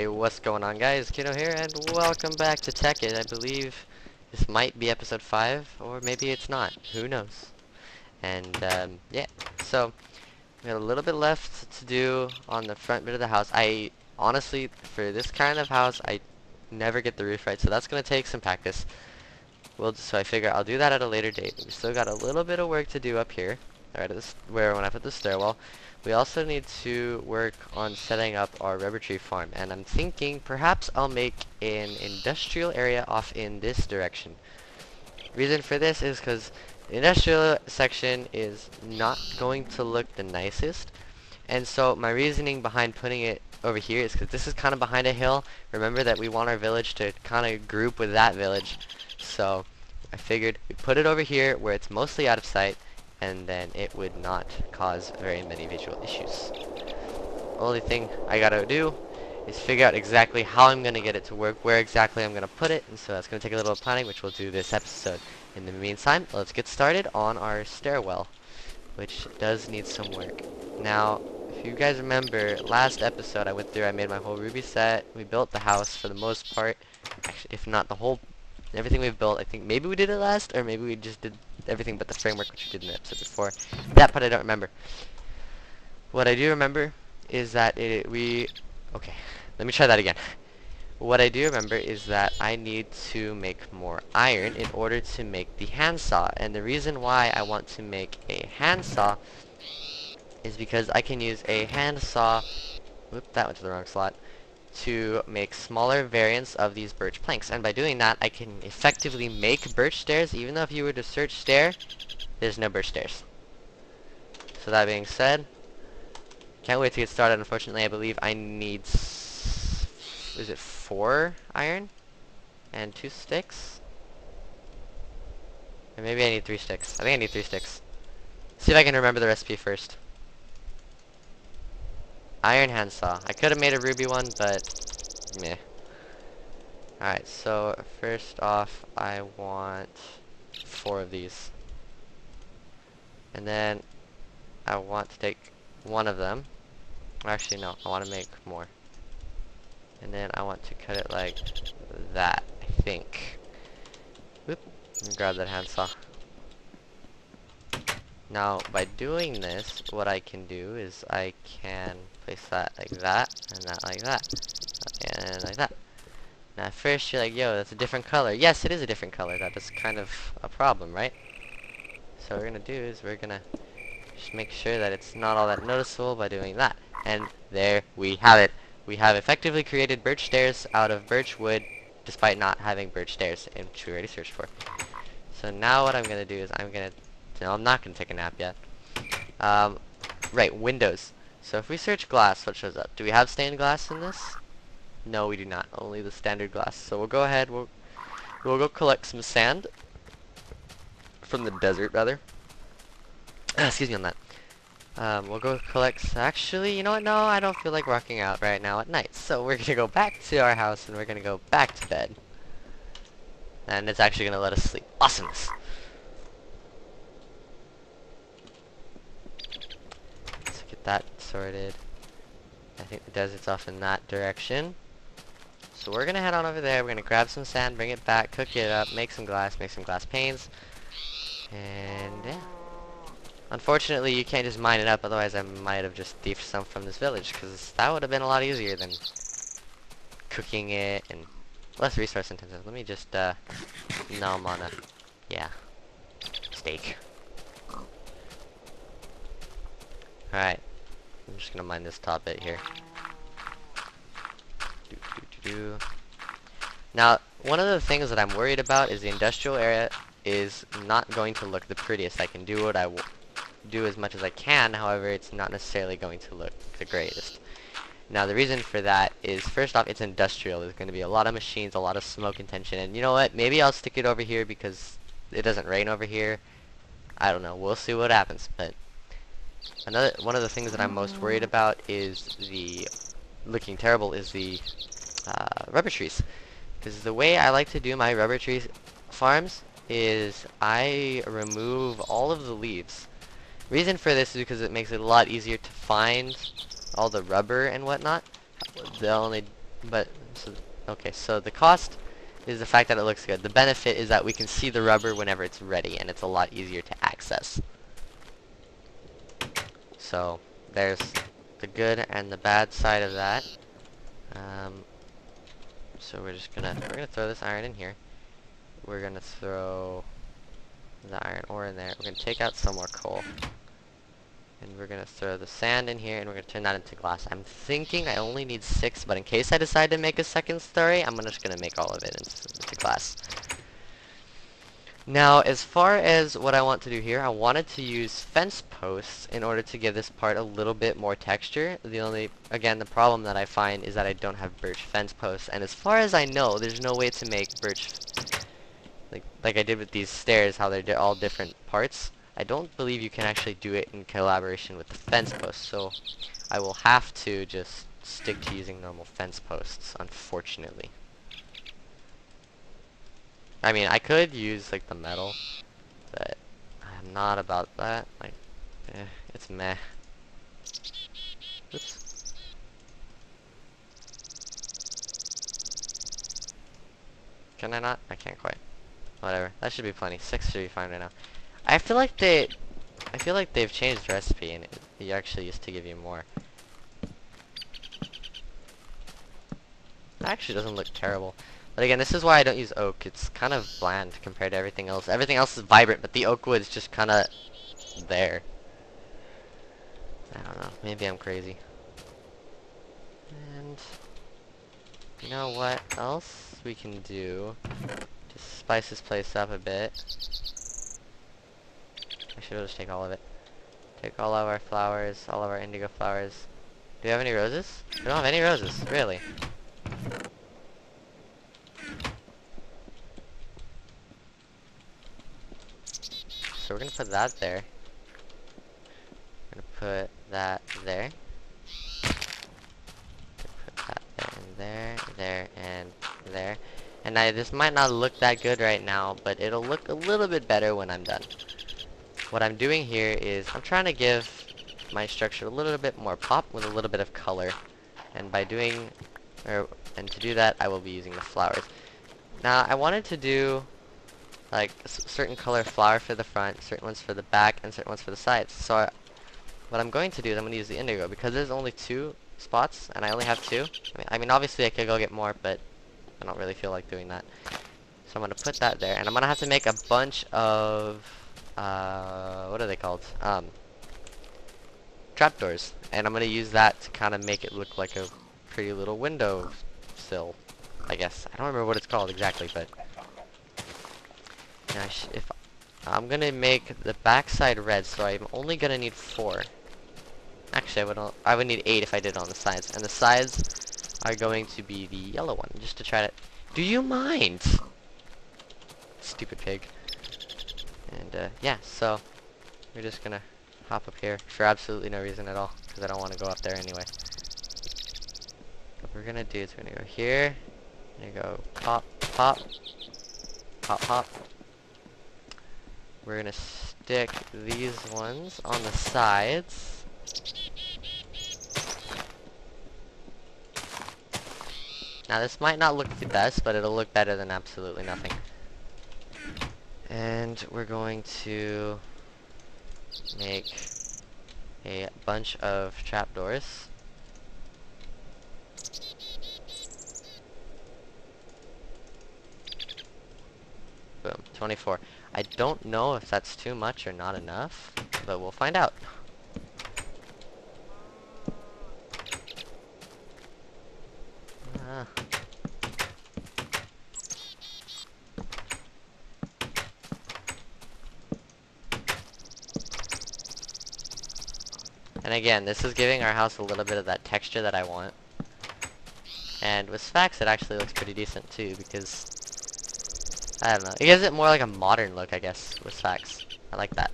Hey, what's going on guys? Kiddo here, and welcome back to Tekkit. I believe this might be episode 5, or maybe it's not. Who knows? And, yeah. So, we got a little bit left to do on the front bit of the house. I, honestly, for this kind of house, I never get the roof right, so that's going to take some practice. So I figure I'll do that at a later date. We still got a little bit of work to do up here, right at this, where when I put the stairwell. We also need to work on setting up our rubber tree farm, and I'm thinking perhaps I'll make an industrial area off in this direction. Reason for this is because the industrial section is not going to look the nicest, and so my reasoning behind putting it over here is because this is kind of behind a hill. Remember that we want our village to kind of group with that village, so I figured we put it over here where it's mostly out of sight, and then it would not cause very many visual issues. Only thing I gotta do is figure out exactly how I'm gonna get it to work, where exactly I'm gonna put it, and so that's gonna take a little planning, which we'll do this episode. In the meantime, let's get started on our stairwell, which does need some work. Now, if you guys remember, last episode I went through, I made my whole Ruby set, we built the house for the most part, actually, if not the whole, everything we've built. I think maybe we did it last, or maybe we just did everything but the framework, which we did in the episode before. That part I don't remember. What I do remember is that okay, let me try that again. What I do remember is that I need to make more iron in order to make the handsaw, and the reason why I want to make a handsaw is because I can use a handsaw, whoop, that went to the wrong slot, to make smaller variants of these birch planks, and by doing that I can effectively make birch stairs, even though if you were to search stair, there's no birch stairs. So that being said, can't wait to get started. Unfortunately, I believe I need, is it 4 iron and 2 sticks? Or maybe I need 3 sticks. I think I need 3 sticks. See if I can remember the recipe first. Iron handsaw. I could have made a ruby one, but meh. Alright, so first off, I want 4 of these. And then I want to take one of them. Actually, no, I want to make more. And then I want to cut it like that, I think. Whoop. Let me grab that handsaw. Now, by doing this, what I can do is I can place that like that, and that like that, and like that. Now, at first you're like, yo, that's a different color. Yes, it is a different color. That is kind of a problem, right? So what we're going to do is we're going to just make sure that it's not all that noticeable by doing that. And there we have it. We have effectively created birch stairs out of birch wood, despite not having birch stairs, which we already searched for. So now what I'm going to do is no, I'm not going to take a nap yet. Right, windows. So if we search glass, what shows up? Do we have stained glass in this? No, we do not. Only the standard glass. So we'll go ahead, we'll go collect some sand. From the desert, rather. Excuse me on that. We'll go collect, actually, you know what? No, I don't feel like rocking out right now at night. So we're going to go back to our house, and we're going to go back to bed. And it's actually going to let us sleep. Awesomeness. That sorted. I think the desert's off in that direction. So we're gonna head on over there. We're gonna grab some sand, bring it back, cook it up, make some glass panes. And yeah. Unfortunately, you can't just mine it up, otherwise I might have just thiefed some from this village, because that would have been a lot easier than cooking it and less resource intensive. Let me just, no, I'm on a, yeah, steak. Alright. I'm just gonna mine this top bit here. Now, one of the things that I'm worried about is the industrial area is not going to look the prettiest. I can do what I do as much as I can, however, it's not necessarily going to look the greatest. Now, the reason for that is, first off, it's industrial. There's going to be a lot of machines, a lot of smoke and tension, and you know what? Maybe I'll stick it over here because it doesn't rain over here. I don't know. We'll see what happens, but one of the things that I'm most worried about is the looking terrible is the rubber trees, because the way I like to do my rubber tree farms is I remove all of the leaves. Reason for this is because it makes it a lot easier to find all the rubber and whatnot. The only But, so, okay, so the cost is the fact that it looks good. The benefit is that we can see the rubber whenever it's ready, and it's a lot easier to access. So, there's the good and the bad side of that. So we're gonna throw this iron in here. We're gonna throw the iron ore in there. We're gonna take out some more coal. And we're gonna throw the sand in here, and we're gonna turn that into glass. I'm thinking I only need 6, but in case I decide to make a second story, I'm just gonna make all of it into glass. Now, as far as what I want to do here, I wanted to use fence posts in order to give this part a little bit more texture. Again, the problem that I find is that I don't have birch fence posts, and as far as I know, there's no way to make birch, like I did with these stairs, how they're all different parts. I don't believe you can actually do it in collaboration with the fence posts, so I will have to just stick to using normal fence posts, unfortunately. I mean, I could use, like, the metal, but I'm not about that. Like, it's meh. Oops. Can I not? I can't quite. Whatever. That should be plenty. 6 should be fine right now. I feel like they've changed the recipe, and it actually used to give you more. It actually doesn't look terrible. But again, this is why I don't use oak. It's kind of bland compared to everything else. Everything else is vibrant, but the oak wood is just kind of there. I don't know. Maybe I'm crazy. And you know what else we can do? Just spice this place up a bit. Actually, we'll just take all of it. Take all of our flowers, all of our indigo flowers. Do we have any roses? We don't have any roses, really. So we're gonna put that there. We're gonna put that there. Put that there and there, and there. And this might not look that good right now, but it'll look a little bit better when I'm done. What I'm doing here is I'm trying to give my structure a little bit more pop with a little bit of color. And by doing, and to do that, I will be using the flowers. Now, I wanted to do like a certain color flower for the front, certain ones for the back, and certain ones for the sides. So what I'm going to do is I'm going to use the indigo because there's only 2 spots and I only have 2. I mean obviously I could go get more, but I don't really feel like doing that. So I'm going to put that there, and I'm going to have to make a bunch of what are they called? Trapdoors, and I'm going to use that to kind of make it look like a pretty little window sill, I guess. I don't remember what it's called exactly, but now if I'm gonna make the backside red, so I'm only gonna need 4. Actually, I would need 8 if I did it on the sides, and the sides are going to be the yellow one, just to try to. Do you mind? Stupid pig. And yeah, so we're just gonna hop up here for absolutely no reason at all, because I don't want to go up there anyway. What we're gonna do is we're gonna go here. We're gonna go pop, pop, pop, pop. We're gonna stick these ones on the sides. Now this might not look the best, but it'll look better than absolutely nothing. And we're going to make a bunch of trapdoors. Boom, 24. I don't know if that's too much or not enough, but we'll find out. Ah. And again, this is giving our house a little bit of that texture that I want. And with Sphax, it actually looks pretty decent too, because I don't know. It gives it more like a modern look, I guess, with Sphax. I like that.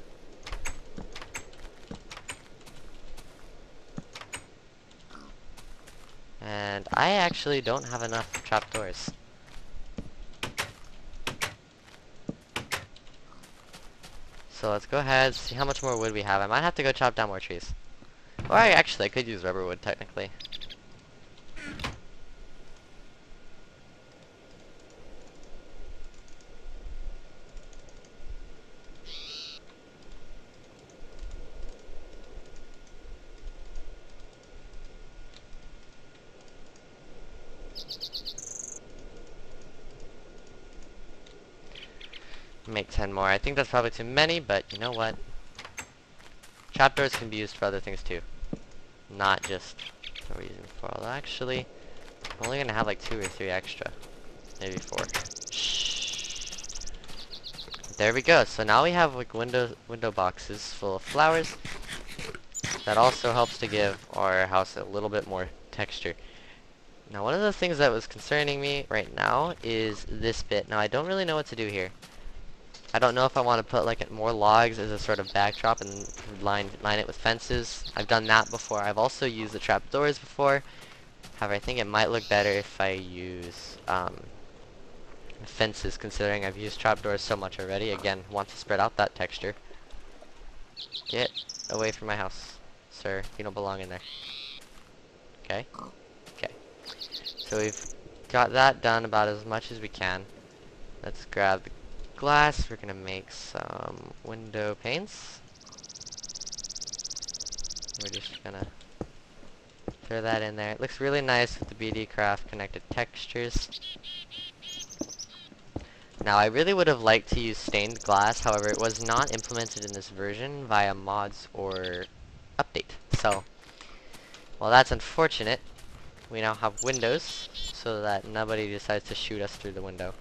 And I actually don't have enough trapdoors. So let's go ahead, see how much more wood we have. I might have to go chop down more trees. Or actually, I could use rubber wood, technically. make 10 more. I think that's probably too many, but you know what? Trapdoors can be used for other things too. Not just what we're using for. Although actually, I'm only gonna have like 2 or 3 extra. Maybe 4. Shh. There we go. So now we have like window boxes full of flowers. That also helps to give our house a little bit more texture. Now one of the things that was concerning me right now is this bit. Now I don't really know what to do here. I don't know if I want to put like more logs as a sort of backdrop and line it with fences. I've done that before. I've also used the trapdoors before. However, I think it might look better if I use fences, considering I've used trapdoors so much already. Again, want to spread out that texture. Get away from my house, sir. You don't belong in there. Okay? Okay. So we've got that done about as much as we can. Let's grab the glass. We're gonna make some window panes. We're just gonna throw that in there. It looks really nice with the BD Craft connected textures. Now I really would have liked to use stained glass, however it was not implemented in this version via mods or update. So, well, that's unfortunate. We now have windows so that nobody decides to shoot us through the window.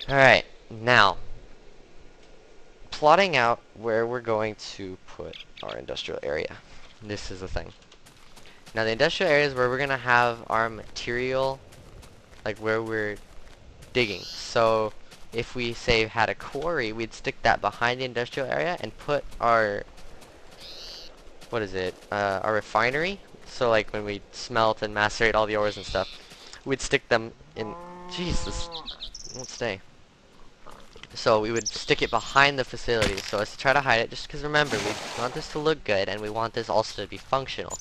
Alright, now plotting out where we're going to put our industrial area. This is the thing. Now the industrial area is where we're going to have our material, like where we're digging. So if we say had a quarry, we'd stick that behind the industrial area and put our, what is it, our refinery. So like when we smelt and macerate all the ores and stuff, we'd stick them in, Jesus, won't stay. So we would stick it behind the facility so as to try to hide it, just because remember, we want this to look good and we want this also to be functional.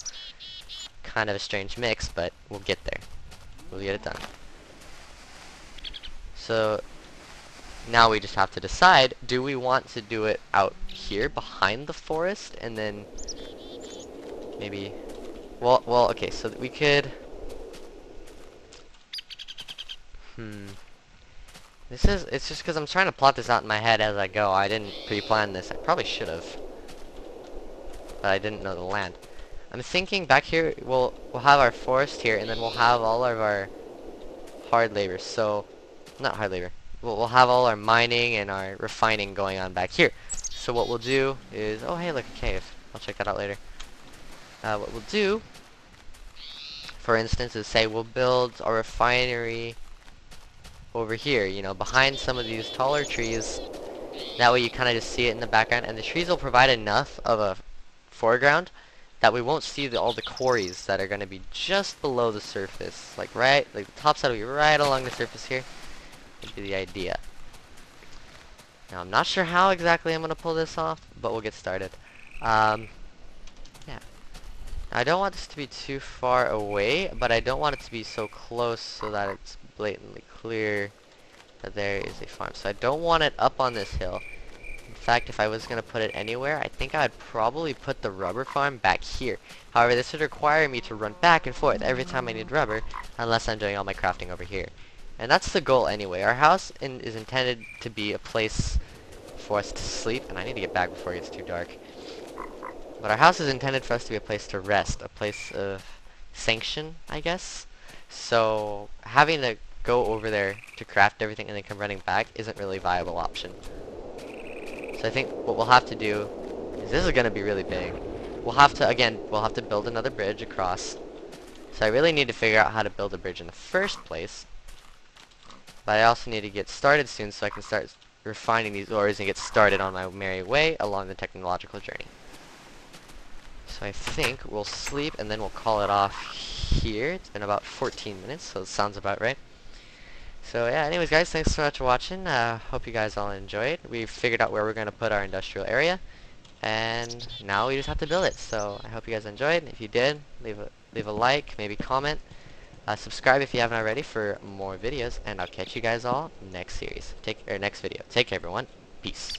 Kind of a strange mix, but we'll get there. We'll get it done. So now we just have to decide, do we want to do it out here behind the forest and then maybe, well, okay, so that we could, it's just because I'm trying to plot this out in my head as I go. I didn't pre-plan this. I probably should have, but I didn't know the land. I'm thinking back here, we'll have our forest here, and then we'll have all of our hard labor. So, not hard labor. We'll have all our mining and our refining going on back here. So what we'll do is, oh hey, look, a cave. I'll check that out later. What we'll do, for instance, is say we'll build our refinery over here, you know, behind some of these taller trees. That way you kind of just see it in the background, and the trees will provide enough of a foreground that we won't see all the quarries that are going to be just below the surface. Like the top side will be right along the surface here. Would be the idea. Now I'm not sure how exactly I'm going to pull this off, but we'll get started. Yeah. I don't want this to be too far away, but I don't want it to be so close so that it's blatantly clear that there is a farm. So I don't want it up on this hill. In fact, if I was going to put it anywhere, I think I'd probably put the rubber farm back here. However, this would require me to run back and forth every time I need rubber, unless I'm doing all my crafting over here. And that's the goal anyway. Our house is intended to be a place for us to sleep, and I need to get back before it gets too dark. But our house is intended for us to be a place to rest, a place of sanction, I guess. So having to go over there to craft everything and then come running back isn't really a viable option. So I think what we'll have to do is, this is going to be really big. We'll have to build another bridge across. So I really need to figure out how to build a bridge in the first place. But I also need to get started soon so I can start refining these ores and get started on my merry way along the technological journey. So I think we'll sleep and then we'll call it off here. It's been about 14 minutes, so it sounds about right. So yeah, anyways guys, thanks so much for watching. Hope you guys all enjoyed. We figured out where we're going to put our industrial area, and now we just have to build it. So I hope you guys enjoyed. If you did, leave a like, maybe comment, subscribe if you haven't already for more videos, and I'll catch you guys all next series. Next video. Take care everyone. Peace.